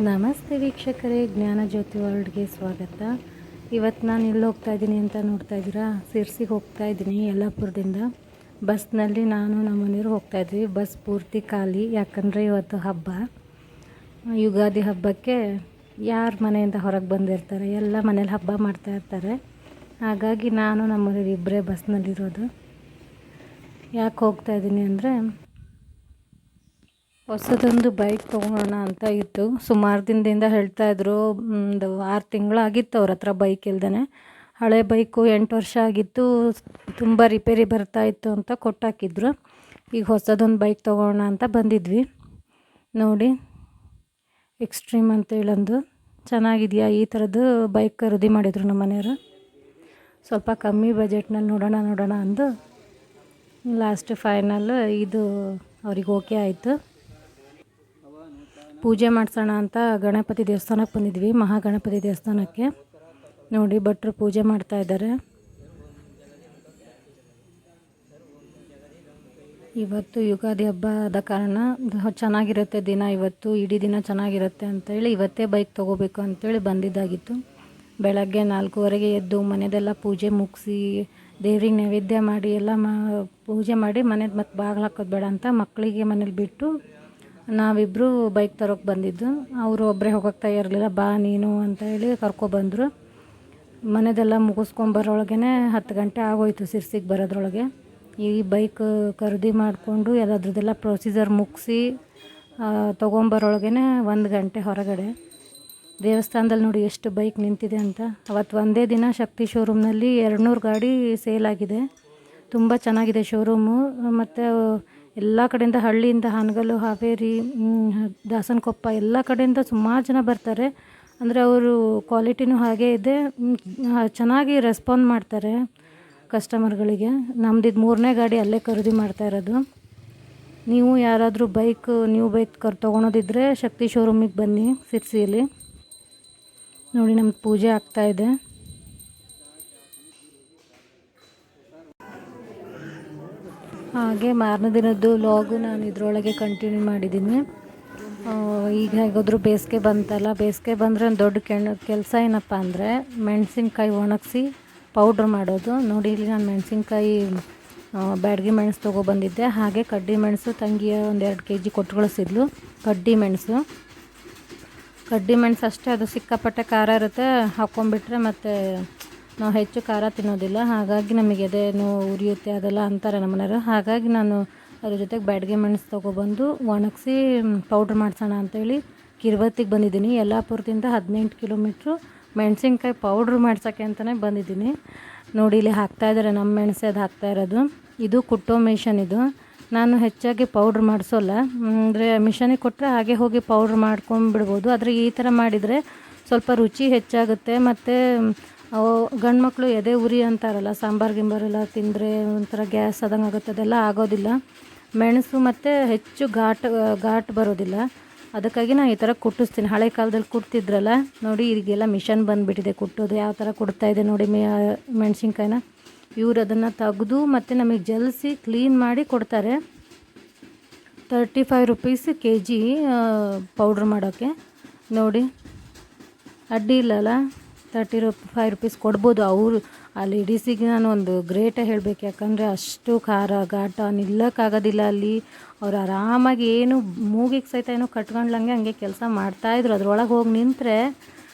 ನಮಸ್ತೆ ವೀಕ್ಷಕರೇ, ಜ್ಞಾನಜ್ಯೋತಿ ವರ್ಲ್ಡ್ಗೆ ಸ್ವಾಗತ. ಇವತ್ತು ನಾನು ಎಲ್ಲಿ ಹೋಗ್ತಾ ಇದ್ದೀನಿ ಅಂತ ನೋಡ್ತಾ ಇದ್ದೀರಾ? ಸಿರ್ಸಿಗೆ ಹೋಗ್ತಾ ಇದ್ದೀನಿ ಯಲ್ಲಾಪುರದಿಂದ. ಬಸ್ನಲ್ಲಿ ನಾನು ನಮ್ಮ ಮನೆಯವರು ಹೋಗ್ತಾ ಇದ್ವಿ. ಬಸ್ ಪೂರ್ತಿ ಖಾಲಿ, ಯಾಕಂದರೆ ಇವತ್ತು ಹಬ್ಬ, ಯುಗಾದಿ ಹಬ್ಬಕ್ಕೆ ಯಾರು ಮನೆಯಿಂದ ಹೊರಗೆ ಬಂದಿರ್ತಾರೆ, ಎಲ್ಲ ಮನೇಲಿ ಹಬ್ಬ ಮಾಡ್ತಾ ಇರ್ತಾರೆ. ಹಾಗಾಗಿ ನಾನು ನಮ್ಮ ಮನೆಯವರು ಇಬ್ಬರೇ ಬಸ್ನಲ್ಲಿರೋದು. ಯಾಕೆ ಹೋಗ್ತಾ ಇದ್ದೀನಿ ಅಂದರೆ, ಹೊಸದೊಂದು ಬೈಕ್ ತೊಗೊಳೋಣ ಅಂತ ಇತ್ತು. ಸುಮಾರು ದಿನದಿಂದ ಹೇಳ್ತಾಯಿದ್ರು. ಒಂದು 6 ತಿಂಗಳಾಗಿತ್ತು ಅವ್ರ ಹತ್ರ ಬೈಕ್ ಇಲ್ದೇ. ಹಳೆ ಬೈಕು 8 ವರ್ಷ ಆಗಿತ್ತು, ತುಂಬ ರಿಪೇರಿ ಬರ್ತಾಯಿತ್ತು ಅಂತ ಕೊಟ್ಟಾಕಿದ್ರು. ಈಗ ಹೊಸದೊಂದು ಬೈಕ್ ತೊಗೊಳೋಣ ಅಂತ ಬಂದಿದ್ವಿ. ನೋಡಿ, ಎಕ್ಸ್ಟ್ರೀಮ್ ಅಂತೇಳಂದು ಚೆನ್ನಾಗಿದೆಯಾ, ಈ ಥರದ್ದು ಬೈಕ್ ಖರೀದಿ ಮಾಡಿದರು ನಮ್ಮ ಮನೆಯವರು. ಸ್ವಲ್ಪ ಕಮ್ಮಿ ಬಜೆಟ್ನಲ್ಲಿ ನೋಡೋಣ ಅಂದು ಲಾಸ್ಟ್ ಫೈನಲ್ ಇದು ಅವ್ರಿಗೆ ಓಕೆ ಆಯಿತು. ಪೂಜೆ ಮಾಡಿಸೋಣ ಅಂತ ಗಣಪತಿ ದೇವಸ್ಥಾನಕ್ಕೆ ಬಂದಿದ್ವಿ, ಮಹಾಗಣಪತಿ ದೇವಸ್ಥಾನಕ್ಕೆ. ನೋಡಿ, ಭಟ್ರು ಪೂಜೆ ಮಾಡ್ತಾ ಇದ್ದಾರೆ. ಇವತ್ತು ಯುಗಾದಿ ಹಬ್ಬ ಆದ ಕಾರಣ ಚೆನ್ನಾಗಿರುತ್ತೆ ದಿನ, ಇವತ್ತು ಇಡೀ ದಿನ ಚೆನ್ನಾಗಿರುತ್ತೆ ಅಂತೇಳಿ ಇವತ್ತೇ ಬೈಕ್ ತೊಗೋಬೇಕು ಅಂತೇಳಿ ಬಂದಿದ್ದಾಗಿತ್ತು. ಬೆಳಗ್ಗೆ 4:15ಗೆ ಎದ್ದು ಮನೆಯದೆಲ್ಲ ಪೂಜೆ ಮುಗಿಸಿ ದೇವ್ರಿಗೆ ನೈವೇದ್ಯ ಮಾಡಿ ಎಲ್ಲ ಪೂಜೆ ಮಾಡಿ ಮನೆದು ಮತ್ತೆ ಬಾಗಿಲು ಹಾಕೋದು ಬೇಡ ಅಂತ ಮಕ್ಕಳಿಗೆ ಮನೇಲಿ ಬಿಟ್ಟು ನಾವಿಬ್ಬರು ಬೈಕ್ ತರೋಕ್ಕೆ ಬಂದಿದ್ದು. ಅವರು ಒಬ್ಬರೇ ಹೋಗೋಕ್ಕೆ ತಯಾರಿರಲಿಲ್ಲ, ಬಾ ನೀನು ಅಂತ ಹೇಳಿ ಕರ್ಕೊಬಂದರು. ಮನೆದೆಲ್ಲ ಮುಗಿಸ್ಕೊಂಬರೋಳಗೆ 10 ಗಂಟೆ ಆಗೋಯ್ತು ಸಿರ್ಸಿಗೆ ಬರೋದ್ರೊಳಗೆ. ಈ ಬೈಕ್ ಖರೀದಿ ಮಾಡಿಕೊಂಡು ಎಲ್ಲದ್ರದ್ದೆಲ್ಲ ಪ್ರೊಸೀಜರ್ ಮುಗಿಸಿ ತೊಗೊಂಬರೋಳಗೆ 1 ಗಂಟೆ ಹೊರಗಡೆ. ದೇವಸ್ಥಾನದಲ್ಲಿ ನೋಡಿ ಎಷ್ಟು ಬೈಕ್ ನಿಂತಿದೆ ಅಂತ. ಅವತ್ತು ಒಂದೇ ದಿನ ಶಕ್ತಿ ಶೋರೂಮ್ನಲ್ಲಿ 200 ಗಾಡಿ ಸೇಲ್ ಆಗಿದೆ. ತುಂಬ ಚೆನ್ನಾಗಿದೆ ಶೋರೂಮು. ಮತ್ತು ಎಲ್ಲ ಕಡೆಯಿಂದ, ಹಳ್ಳಿಯಿಂದ, ಹಾನಗಲ್ಲು, ಹಾವೇರಿ, ದಾಸನಕೊಪ್ಪ ಎಲ್ಲ ಕಡೆಯಿಂದ ಸುಮಾರು ಜನ ಬರ್ತಾರೆ. ಅಂದರೆ ಅವರು ಕ್ವಾಲಿಟಿನೂ ಹಾಗೇ ಇದೆ, ಚೆನ್ನಾಗಿ ರೆಸ್ಪಾಂಡ್ ಮಾಡ್ತಾರೆ ಕಸ್ಟಮರ್ಗಳಿಗೆ. ನಮ್ದು 3ನೇ ಗಾಡಿ ಅಲ್ಲೇ ಖರೀದಿ ಮಾಡ್ತಾ ಇರೋದು. ನೀವು ಯಾರಾದರೂ ನ್ಯೂ ಬೈಕ್ ತೊಗೊಳೋದಿದ್ರೆ ಶಕ್ತಿ ಶೋರೂಮಿಗೆ ಬನ್ನಿ ಸಿರ್ಸಿಯಲ್ಲಿ. ನೋಡಿ, ನಮ್ದು ಪೂಜೆ ಆಗ್ತಾಯಿದೆ. ಹಾಗೆ ಮಾರನೇ ದಿನದ್ದು ಲಾಗು ನಾನು ಇದರೊಳಗೆ ಕಂಟಿನ್ಯೂ ಮಾಡಿದ್ದೀನಿ. ಈಗ ಹೇಗಾದರೂ ಬೇಸಿಗೆ ಬಂತಲ್ಲ, ಬೇಸಿಗೆ ಬಂದರೆ ಒಂದು ದೊಡ್ಡ ಕೆಲಸ ಏನಪ್ಪ ಅಂದರೆ ಮೆಣಸಿನ್ಕಾಯಿ ಒಣಗಿಸಿ ಪೌಡ್ರ್ ಮಾಡೋದು. ನೋಡಿ, ಇಲ್ಲಿ ನಾನು ಮೆಣಸಿನ್ಕಾಯಿ ಬ್ಯಾಡಗಿ ಮೆಣಸು ತೊಗೊಬಂದಿದ್ದೆ. ಹಾಗೆ ಕಡ್ಡಿ ಮೆಣಸು ತಂಗಿಯ 1-2 kg ಕೊಟ್ಟು ಕಳಿಸಿದ್ಲು. ಕಡ್ಡಿ ಮೆಣಸು ಅಷ್ಟೇ, ಅದು ಸಿಕ್ಕಾಪಟ್ಟೆ ಖಾರ ಇರುತ್ತೆ. ಹಾಕ್ಕೊಂಬಿಟ್ರೆ ಮತ್ತು ನಾವು ಹೆಚ್ಚು ಖಾರ ತಿನ್ನೋದಿಲ್ಲ, ಹಾಗಾಗಿ ನಮಗೆ ಎದೆ ನೋವು ಉರಿಯುತ್ತೆ ಅದೆಲ್ಲ ಅಂತಾರೆ ನಮ್ಮ ಮನೆಯವರು. ಹಾಗಾಗಿ ನಾನು ಅದ್ರ ಜೊತೆಗೆ ಬ್ಯಾಡಗಿ ಮೆಣಸು ತೊಗೊಬಂದು ಒಣಗಿಸಿ ಪೌಡ್ರ್ ಮಾಡಿಸೋಣ ಅಂತೇಳಿ ಕಿರ್ವತ್ತಿಗೆ ಬಂದಿದ್ದೀನಿ. ಯಲ್ಲಾಪುರದಿಂದ 18 ಕಿಲೋಮೀಟ್ರು ಮೆಣಸಿನ್ಕಾಯಿ ಪೌಡ್ರ್ ಮಾಡ್ಸೋಕ್ಕೆ ಅಂತಲೇ ಬಂದಿದ್ದೀನಿ. ನೋಡಿ, ಇಲ್ಲಿ ಹಾಕ್ತಾಯಿದ್ದಾರೆ, ನಮ್ಮ ಮೆಣಸೆ ಅದು ಹಾಕ್ತಾ ಇರೋದು. ಇದು ಕುಟ್ಟೋ ಮಿಷನ್. ಇದು ನಾನು ಹೆಚ್ಚಾಗಿ ಪೌಡ್ರ್ ಮಾಡಿಸೋಲ್ಲ, ಅಂದರೆ ಮಿಷನಿಗೆ ಕೊಟ್ಟರೆ ಹಾಗೆ ಹೋಗಿ ಪೌಡ್ರ್ ಮಾಡ್ಕೊಂಡ್ಬಿಡ್ಬೋದು. ಆದರೆ ಈ ಥರ ಮಾಡಿದರೆ ಸ್ವಲ್ಪ ರುಚಿ ಹೆಚ್ಚಾಗುತ್ತೆ. ಮತ್ತು ಗಂಡು ಮಕ್ಕಳು ಎದೆ ಉರಿ ಅಂತಾರಲ್ಲ, ಸಾಂಬಾರು ಗಿಂಬಾರೆಲ್ಲ ತಿಂದರೆ ಒಂಥರ ಗ್ಯಾಸ್ ಆದಂಗೆ ಆಗುತ್ತೆ, ಅದೆಲ್ಲ ಆಗೋದಿಲ್ಲ. ಮೆಣಸು ಮತ್ತು ಹೆಚ್ಚು ಘಾಟ್ ಬರೋದಿಲ್ಲ. ಅದಕ್ಕಾಗಿ ನಾನು ಈ ಥರ ಕುಟ್ಟಿಸ್ತೀನಿ. ಹಳೆ ಕಾಲದಲ್ಲಿ ಕುಟ್ತಿದ್ರಲ್ಲ ನೋಡಿ, ಈಗೆಲ್ಲ ಮಿಷನ್ ಬಂದುಬಿಟ್ಟಿದೆ ಕುಟ್ಟೋದು. ಯಾವ ಥರ ಕುಡ್ತಾಯಿದೆ ನೋಡಿ ಮೆಣಸಿನ್ಕಾಯಿನ. ಇವ್ರು ಅದನ್ನು ತೆಗೆದು ಮತ್ತು ನಮಗೆ ಜಲಿಸಿ ಕ್ಲೀನ್ ಮಾಡಿ ಕೊಡ್ತಾರೆ. 35 ರೂಪೀಸ್ kg ಪೌಡ್ರ್ ಮಾಡೋಕ್ಕೆ. ನೋಡಿ, ಅಡ್ಡಿ ಇಲ್ಲಲ್ಲ, 35 ರೂಪೀಸ್ ಕೊಡ್ಬೋದು. ಅವರು ಆ ಲೇಡೀಸಿಗೆ ನಾನು ಒಂದು ಗ್ರೇಟೇ ಹೇಳಬೇಕು, ಯಾಕಂದರೆ ಅಷ್ಟು ಖಾರ ಘಾಟ ನಿಲ್ಲಕ್ಕಾಗೋದಿಲ್ಲ ಅಲ್ಲಿ. ಅವ್ರು ಆರಾಮಾಗಿ ಏನು ಮೂಗಿಗೆ ಸಹಿತ ಏನೋ ಕಟ್ಕೊಂಡ್ಲಂಗೆ ಹಂಗೆ ಕೆಲಸ ಮಾಡ್ತಾಯಿದ್ರು. ಅದ್ರೊಳಗೆ ಹೋಗಿ ನಿಂತರೆ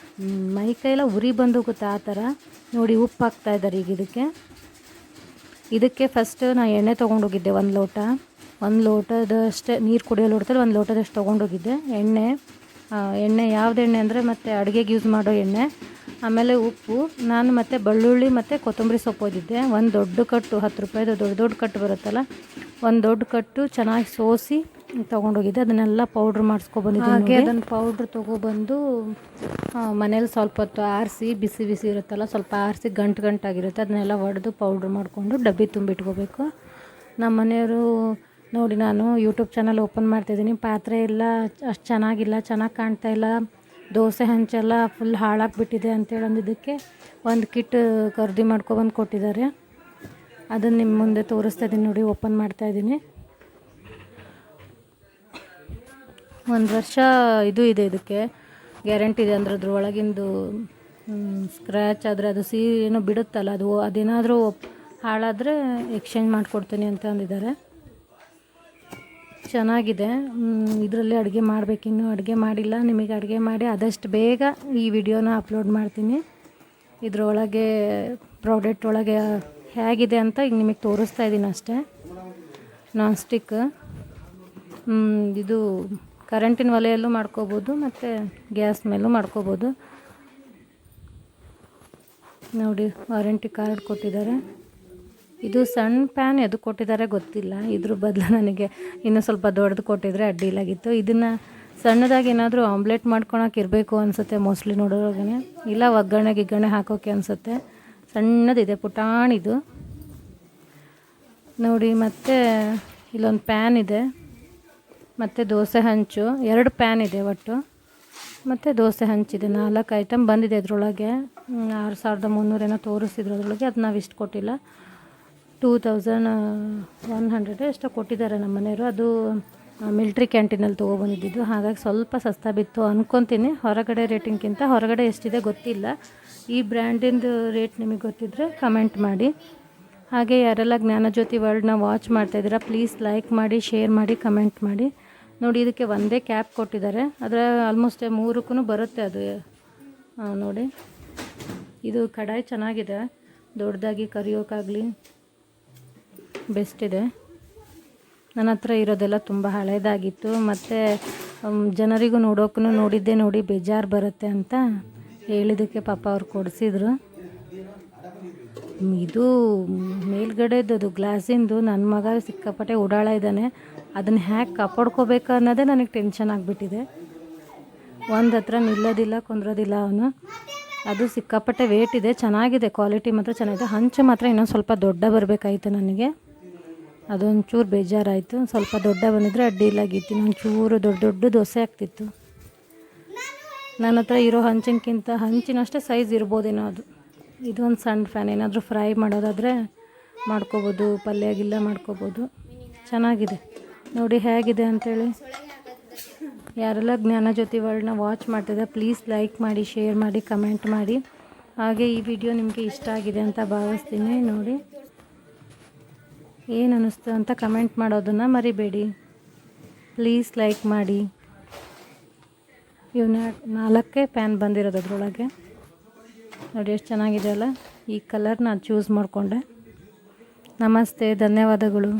ಮೈ ಕೈಯೆಲ್ಲ ಉರಿ ಬಂದೋಗುತ್ತೆ ಆ ಥರ. ನೋಡಿ, ಉಪ್ಪು ಹಾಕ್ತಾಯಿದ್ದಾರೆ ಈಗ ಇದಕ್ಕೆ ಫಸ್ಟ್ ನಾನು ಎಣ್ಣೆ ತೊಗೊಂಡೋಗಿದ್ದೆ. 1 ಲೋಟದಷ್ಟೇ ನೀರು ಕುಡಿಯೋ ಲೋಟದಲ್ಲಿ 1 ಲೋಟದಷ್ಟು ತೊಗೊಂಡೋಗಿದ್ದೆ ಎಣ್ಣೆ. ಯಾವ್ದು ಎಣ್ಣೆ ಅಂದರೆ ಮತ್ತು ಅಡುಗೆಗೆ ಯೂಸ್ ಮಾಡೋ ಎಣ್ಣೆ. ಆಮೇಲೆ ಉಪ್ಪು. ನಾನು ಮತ್ತು ಬೆಳ್ಳುಳ್ಳಿ ಮತ್ತು ಕೊತ್ತಂಬರಿ ಸೊಪ್ಪು ಓದಿದ್ದೆ. 1 ದೊಡ್ಡ ಕಟ್ಟು, 10 ರೂಪಾಯಿದು ದೊಡ್ಡ ಕಟ್ಟು ಬರುತ್ತಲ್ಲ, 1 ದೊಡ್ಡ ಕಟ್ಟು ಚೆನ್ನಾಗಿ ಸೋಸಿ ತೊಗೊಂಡೋಗಿದ್ದೆ. ಅದನ್ನೆಲ್ಲ ಪೌಡ್ರ್ ಮಾಡಿಸ್ಕೊಬಂದಿದ್ದೆ. ಹಾಗೆ ಅದನ್ನು ಪೌಡ್ರ್ ತೊಗೊಬಂದು ಮನೇಲಿ ಸ್ವಲ್ಪ ಹೊತ್ತು ಆರಿಸಿ, ಬಿಸಿ ಇರುತ್ತಲ್ಲ, ಸ್ವಲ್ಪ ಆರಿಸಿ ಗಂಟಾಗಿರುತ್ತೆ, ಅದನ್ನೆಲ್ಲ ಒಡೆದು ಪೌಡ್ರ್ ಮಾಡಿಕೊಂಡು ಡಬ್ಬಿ ತುಂಬಿಟ್ಕೋಬೇಕು. ನಮ್ಮ ಮನೆಯವರು ನೋಡಿ, ನಾನು ಯೂಟ್ಯೂಬ್ ಚಾನಲ್ ಓಪನ್ ಮಾಡ್ತಾಯಿದ್ದೀನಿ. ಪಾತ್ರೆ ಎಲ್ಲ ಅಷ್ಟು ಚೆನ್ನಾಗಿಲ್ಲ, ಚೆನ್ನಾಗಿ ಕಾಣ್ತಾಯಿಲ್ಲ, ದೋಸೆ ಹಂಚೆಲ್ಲ ಫುಲ್ ಹಾಳಾಗಿಬಿಟ್ಟಿದೆ ಅಂತೇಳಿ ಅಂದಿದ್ದಕ್ಕೆ ಒಂದು ಕಿಟ್ ಖರೀದಿ ಮಾಡ್ಕೊಬಂದು ಕೊಟ್ಟಿದ್ದಾರೆ. ಅದನ್ನು ನಿಮ್ಮ ಮುಂದೆ ತೋರಿಸ್ತಾ ಇದ್ದೀನಿ. ನೋಡಿ, ಓಪನ್ ಮಾಡ್ತಾಯಿದ್ದೀನಿ. 1 ವರ್ಷ ಇದು ಇದೆ ಇದಕ್ಕೆ. ಗ್ಯಾರಂಟಿ ಇದೆ ಅಂದ್ರೆ ಅದ್ರ ಒಳಗಿಂದು ಸ್ಕ್ರ್ಯಾಚ್ ಆದರೆ ಅದು ಏನೋ ಬಿಡುತ್ತಲ್ಲ ಅದು ಅದೇನಾದರೂ ಹಾಳಾದರೆ ಎಕ್ಸ್ಚೇಂಜ್ ಮಾಡಿಕೊಡ್ತೀನಿ ಅಂತ ಅಂದಿದ್ದಾರೆ. ಚೆನ್ನಾಗಿದೆ. ಇದರಲ್ಲಿ ಅಡುಗೆ ಮಾಡಬೇಕಿನ್ನು ಅಡುಗೆ ಮಾಡಿಲ್ಲ. ನಿಮಗೆ ಅಡುಗೆ ಮಾಡಿ ಆದಷ್ಟು ಬೇಗ ಈ ವಿಡಿಯೋನ ಅಪ್ಲೋಡ್ ಮಾಡ್ತೀನಿ. ಇದರೊಳಗೆ ಪ್ರಾಡಕ್ಟ್ ಒಳಗೆ ಹೇಗಿದೆ ಅಂತ ಈಗ ನಿಮಗೆ ತೋರಿಸ್ತಾ ಇದ್ದೀನಿ ಅಷ್ಟೇ. ನಾನ್ ಸ್ಟಿಕ್ ಇದು ಕರೆಂಟಿನ ಒಲೆಯಲ್ಲೂ ಮಾಡ್ಕೋಬೋದು ಮತ್ತು ಗ್ಯಾಸ್ ಮೇಲೂ ಮಾಡ್ಕೋಬೋದು. ನೋಡಿ ವಾರಂಟಿ ಕಾರ್ಡ್ ಕೊಟ್ಟಿದ್ದಾರೆ. ಇದು ಸಣ್ಣ ಪ್ಯಾನ್ ಎದು ಕೊಟ್ಟಿದ್ದಾರೆ ಗೊತ್ತಿಲ್ಲ. ಇದ್ರ ಬದಲು ನನಗೆ ಇನ್ನೂ ಸ್ವಲ್ಪ ದೊಡ್ಡದು ಕೊಟ್ಟಿದ್ರೆ ಅಡ್ಡಿಲಾಗಿತ್ತು. ಇದನ್ನು ಸಣ್ಣದಾಗಿ ಏನಾದರೂ ಆಮ್ಲೆಟ್ ಮಾಡ್ಕೊಳಕ್ಕೆ ಇರಬೇಕು ಅನಿಸುತ್ತೆ ಮೋಸ್ಟ್ಲಿ ನೋಡೋವಾಗೇ, ಇಲ್ಲ ಒಗ್ಗರಣೆ ಹಾಕೋಕ್ಕೆ ಅನಿಸುತ್ತೆ. ಸಣ್ಣದಿದೆ, ಪುಟಾಣಿದು ನೋಡಿ. ಮತ್ತು ಇಲ್ಲೊಂದು ಪ್ಯಾನ್ ಇದೆ ಮತ್ತು ದೋಸೆ ಹಂಚು, 2 ಪ್ಯಾನ್ ಇದೆ ಒಟ್ಟು, ಮತ್ತು ದೋಸೆ ಹಂಚಿದೆ. 4 ಐಟಮ್ ಬಂದಿದೆ ಇದರೊಳಗೆ. 6300 ಏನೋ ತೋರಿಸಿದ್ರು ಅದರೊಳಗೆ. ಅದು ನಾವು ಇಷ್ಟು ಕೊಟ್ಟಿಲ್ಲ, 2100 ಎಷ್ಟೋ ಕೊಟ್ಟಿದ್ದಾರೆ ನಮ್ಮ ಮನೆಯವರು. ಅದು ಮಿಲ್ಟ್ರಿ ಕ್ಯಾಂಟೀನಲ್ಲಿ ತೊಗೊಬಂದಿದ್ದು, ಹಾಗಾಗಿ ಸ್ವಲ್ಪ ಸಸ್ತಾ ಬಿತ್ತು ಅಂದ್ಕೊತೀನಿ. ಹೊರಗಡೆ ರೇಟಿಂಗ್ಗಿಂತ ಹೊರಗಡೆ ಎಷ್ಟಿದೆ ಗೊತ್ತಿಲ್ಲ. ಈ ಬ್ರ್ಯಾಂಡಿಂದು ರೇಟ್ ನಿಮಗೆ ಗೊತ್ತಿದ್ದರೆ ಕಮೆಂಟ್ ಮಾಡಿ. ಹಾಗೆ ಯಾರೆಲ್ಲ ಜ್ಞಾನಜ್ಯೋತಿ ವರ್ಲ್ಡ್ನ ವಾಚ್ ಮಾಡ್ತಾಯಿದ್ದೀರಾ ಪ್ಲೀಸ್ ಲೈಕ್ ಮಾಡಿ, ಶೇರ್ ಮಾಡಿ, ಕಮೆಂಟ್ ಮಾಡಿ. ನೋಡಿ ಇದಕ್ಕೆ ಒಂದೇ ಕ್ಯಾಪ್ ಕೊಟ್ಟಿದ್ದಾರೆ, ಅದರ ಆಲ್ಮೋಸ್ಟ್ 3ಕ್ಕೂ ಬರುತ್ತೆ ಅದು. ನೋಡಿ ಇದು ಕಡಾಯಿ ಚೆನ್ನಾಗಿದೆ, ದೊಡ್ಡದಾಗಿ ಕರಿಯೋಕ್ಕಾಗಲಿ ಬೆಸ್ಟ್ ಇದೆ. ನನ್ನ ಹತ್ರ ಇರೋದೆಲ್ಲ ತುಂಬ ಹಳೇದಾಗಿತ್ತು, ಮತ್ತು ಜನರಿಗೂ ನೋಡಿದ್ದೆ ನೋಡಿ ಬೇಜಾರು ಬರುತ್ತೆ ಅಂತ ಹೇಳಿದ್ದಕ್ಕೆ ಪಾಪ ಅವ್ರು ಕೊಡಿಸಿದ್ರು. ಇದು ಮೇಲ್ಗಡೆದು ಗ್ಲಾಸಿಂದು ನನ್ನ ಮಗ ಸಿಕ್ಕಾಪಟ್ಟೆ ಓಡಾಳ ಇದ್ದಾನೆ. ಅದನ್ನು ಹ್ಯಾಗೆ ಕಾಪಾಡ್ಕೋಬೇಕು ಅನ್ನೋದೇ ನನಗೆ ಟೆನ್ಷನ್ ಆಗಿಬಿಟ್ಟಿದೆ. ಒಂದು ಹತ್ರ ನಿಲ್ಲೋದಿಲ್ಲ, ಕುಂದ್ರೋದಿಲ್ಲ ಅವನು. ಅದು ಸಿಕ್ಕಾಪಟ್ಟೆ ವೇಟ್ ಇದೆ, ಚೆನ್ನಾಗಿದೆ, ಕ್ವಾಲಿಟಿ ಮಾತ್ರ ಚೆನ್ನಾಗಿದೆ. ಹಂಚು ಮಾತ್ರ ಇನ್ನೊಂದು ಸ್ವಲ್ಪ ದೊಡ್ಡ ಬರಬೇಕಾಯ್ತು ನನಗೆ, ಅದೊಂಚೂರು ಬೇಜಾರಾಯಿತು. ಸ್ವಲ್ಪ ದೊಡ್ಡ ಬಂದಿದ್ರೆ ಅಡ್ಡಿ ಇಲ್ಲಾಗಿತ್ತು, ಒಂಚೂರು ದೊಡ್ಡ ದೋಸೆ ಆಗ್ತಿತ್ತು. ನನ್ನ ಹತ್ರ ಇರೋ ಹಂಚಿನಷ್ಟೇ ಸೈಜ್ ಇರ್ಬೋದೇನೋ ಅದು. ಇದೊಂದು ಸಣ್ಣ ಫ್ಯಾನ್, ಏನಾದರೂ ಫ್ರೈ ಮಾಡೋದಾದರೆ ಮಾಡ್ಕೋಬೋದು, ಪಲ್ಯ ಗಿಲ್ಯ ಮಾಡ್ಕೋಬೋದು. ಚೆನ್ನಾಗಿದೆ ನೋಡಿ ಹೇಗಿದೆ ಅಂಥೇಳಿ. ಯಾರೆಲ್ಲ ಜ್ಞಾನಜ್ಯೋತಿ ವರ್ಲ್ಡ್ನ ವಾಚ್ ಮಾಡ್ತಿದ್ದೆ ಪ್ಲೀಸ್ ಲೈಕ್ ಮಾಡಿ, ಶೇರ್ ಮಾಡಿ, ಕಮೆಂಟ್ ಮಾಡಿ. ಹಾಗೆ ಈ ವಿಡಿಯೋ ನಿಮಗೆ ಇಷ್ಟ ಆಗಿದೆ ಅಂತ ಭಾವಿಸ್ತೀನಿ. ನೋಡಿ ಏನು ಅನ್ನಿಸ್ತು ಅಂತ ಕಮೆಂಟ್ ಮಾಡೋದನ್ನು ಮರಿಬೇಡಿ. ಪ್ಲೀಸ್ ಲೈಕ್ ಮಾಡಿ. ಇವು 4 ಪ್ಯಾನ್ ಬಂದಿರೋದು ಅದರೊಳಗೆ. ನೋಡಿ ಎಷ್ಟು ಚೆನ್ನಾಗಿದೆ ಅಲ್ಲ. ಈ ಕಲರ್ ನಾನು ಚೂಸ್ ಮಾಡಿಕೊಂಡೆ. ನಮಸ್ತೆ, ಧನ್ಯವಾದಗಳು.